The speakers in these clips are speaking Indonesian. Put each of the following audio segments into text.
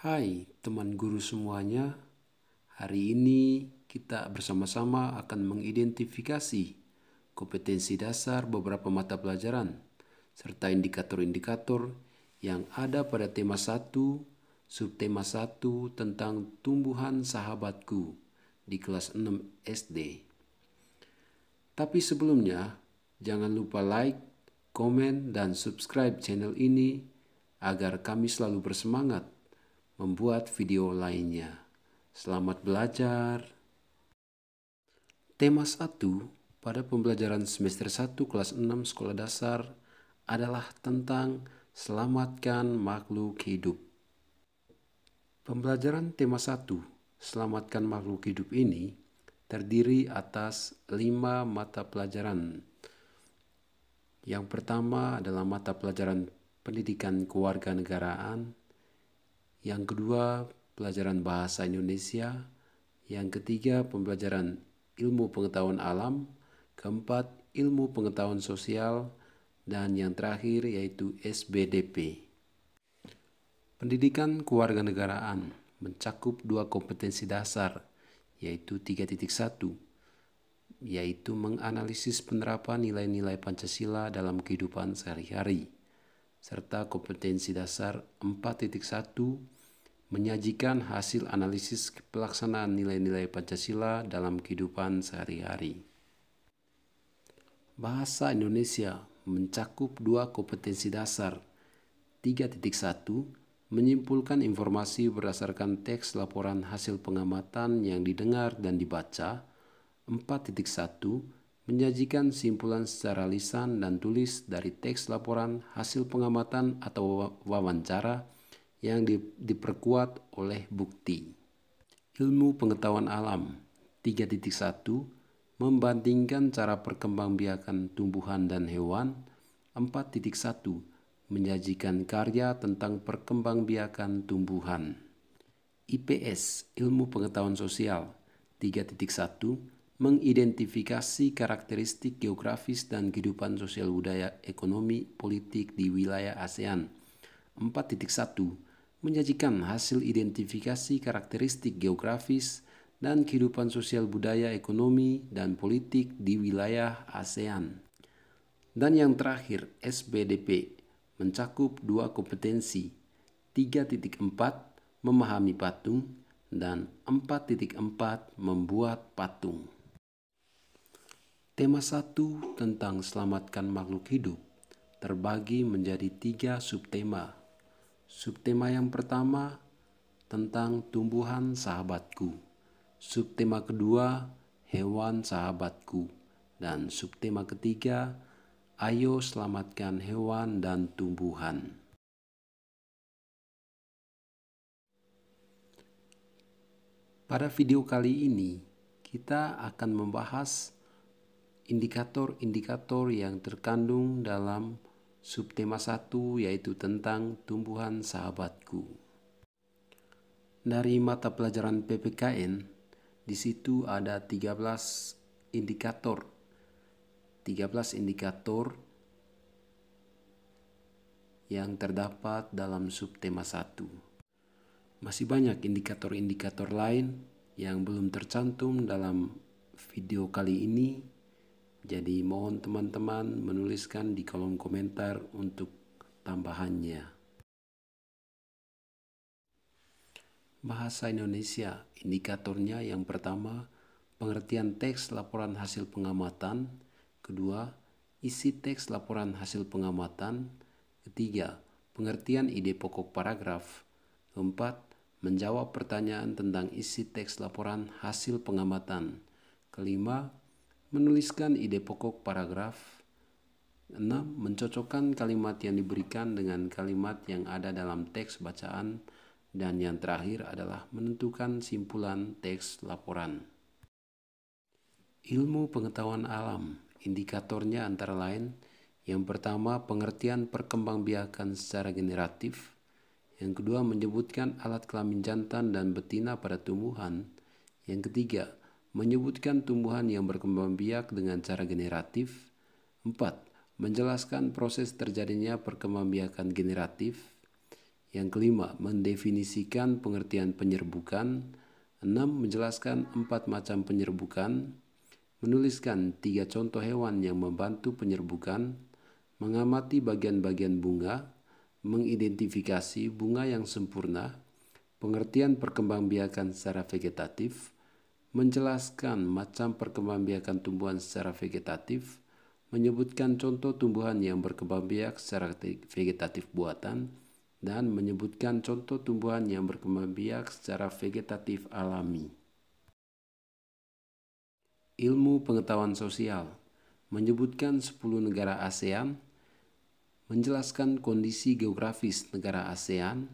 Hai teman guru semuanya, hari ini kita bersama-sama akan mengidentifikasi kompetensi dasar beberapa mata pelajaran serta indikator-indikator yang ada pada tema 1, subtema 1 tentang tumbuhan sahabatku di kelas 6 SD. Tapi sebelumnya, jangan lupa like, komen, dan subscribe channel ini agar kami selalu bersemangat membuat video lainnya. Selamat belajar. Tema 1 pada pembelajaran semester 1 kelas 6 sekolah dasar adalah tentang selamatkan makhluk hidup. Pembelajaran tema 1, selamatkan makhluk hidup ini terdiri atas 5 mata pelajaran. Yang pertama adalah mata pelajaran pendidikan kewarganegaraan. Yang kedua, pelajaran bahasa Indonesia. Yang ketiga, pembelajaran ilmu pengetahuan alam. Keempat, ilmu pengetahuan sosial. Dan yang terakhir yaitu SBDP. Pendidikan kewarganegaraan mencakup 2 kompetensi dasar, yaitu 3.1, yaitu menganalisis penerapan nilai-nilai Pancasila dalam kehidupan sehari-hari, serta kompetensi dasar 4.1, menyajikan hasil analisis pelaksanaan nilai-nilai Pancasila dalam kehidupan sehari-hari. Bahasa Indonesia mencakup 2 kompetensi dasar. 3.1, menyimpulkan informasi berdasarkan teks laporan hasil pengamatan yang didengar dan dibaca. 4.1, menyajikan simpulan secara lisan dan tulis dari teks laporan hasil pengamatan atau wawancara yang diperkuat oleh bukti. Ilmu pengetahuan alam 3.1, membandingkan cara perkembangbiakan tumbuhan dan hewan. 4.1, menyajikan karya tentang perkembangbiakan tumbuhan. IPS, ilmu pengetahuan sosial 3.1, mengidentifikasi karakteristik geografis dan kehidupan sosial budaya ekonomi politik di wilayah ASEAN. 4.1, menyajikan hasil identifikasi karakteristik geografis dan kehidupan sosial budaya ekonomi dan politik di wilayah ASEAN. Dan yang terakhir, SBDP, mencakup 2 kompetensi, 3.4, memahami patung, dan 4.4, membuat patung. Tema 1 tentang selamatkan makhluk hidup terbagi menjadi 3 subtema. Subtema yang pertama tentang tumbuhan sahabatku. Subtema kedua, hewan sahabatku. Dan subtema ketiga, ayo selamatkan hewan dan tumbuhan. Pada video kali ini, kita akan membahas indikator-indikator yang terkandung dalam subtema 1, yaitu tentang tumbuhan sahabatku. Dari mata pelajaran PPKN, di situ ada 13 indikator. 13 indikator yang terdapat dalam subtema 1. Masih banyak indikator-indikator lain yang belum tercantum dalam video kali ini. Jadi mohon teman-teman menuliskan di kolom komentar untuk tambahannya. Bahasa Indonesia, indikatornya yang pertama, pengertian teks laporan hasil pengamatan. Kedua, isi teks laporan hasil pengamatan. Ketiga, pengertian ide pokok paragraf. Keempat, menjawab pertanyaan tentang isi teks laporan hasil pengamatan. Kelima, menuliskan ide pokok paragraf. 6. Mencocokkan kalimat yang diberikan dengan kalimat yang ada dalam teks bacaan. Dan yang terakhir adalah menentukan simpulan teks laporan. Ilmu pengetahuan alam, indikatornya antara lain, yang pertama pengertian perkembangbiakan secara generatif. Yang kedua menyebutkan alat kelamin jantan dan betina pada tumbuhan. Yang ketiga, menyebutkan tumbuhan yang berkembang biak dengan cara generatif. 4. Menjelaskan proses terjadinya perkembangbiakan generatif. Yang kelima, mendefinisikan pengertian penyerbukan. 6. Menjelaskan 4 macam penyerbukan. Menuliskan 3 contoh hewan yang membantu penyerbukan. Mengamati bagian-bagian bunga. Mengidentifikasi bunga yang sempurna. Pengertian perkembangbiakan secara vegetatif. Menjelaskan macam perkembangbiakan tumbuhan secara vegetatif. Menyebutkan contoh tumbuhan yang berkembangbiak secara vegetatif buatan, dan menyebutkan contoh tumbuhan yang berkembang biak secara vegetatif alami. Ilmu pengetahuan sosial menyebutkan 10 negara ASEAN, menjelaskan kondisi geografis negara ASEAN,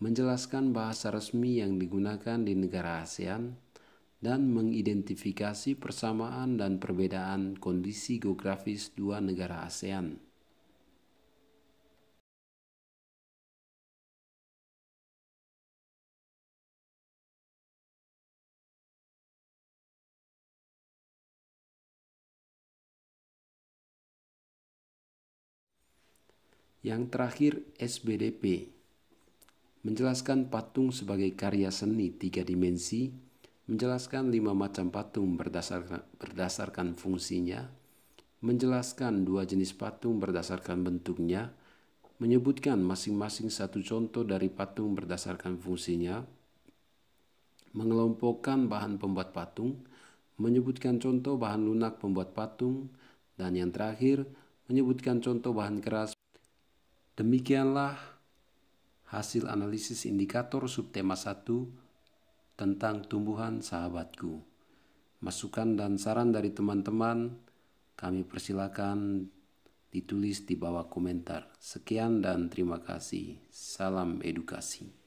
menjelaskan bahasa resmi yang digunakan di negara ASEAN, dan mengidentifikasi persamaan dan perbedaan kondisi geografis dua negara ASEAN. Yang terakhir, SBDP menjelaskan patung sebagai karya seni 3 dimensi, menjelaskan 5 macam patung berdasarkan fungsinya, menjelaskan 2 jenis patung berdasarkan bentuknya, menyebutkan masing-masing satu contoh dari patung berdasarkan fungsinya, mengelompokkan bahan pembuat patung, menyebutkan contoh bahan lunak pembuat patung, dan yang terakhir, menyebutkan contoh bahan keras. Demikianlah hasil analisis indikator subtema 1 tentang tumbuhan sahabatku. Masukan dan saran dari teman-teman kami persilakan ditulis di bawah komentar. Sekian dan terima kasih. Salam edukasi.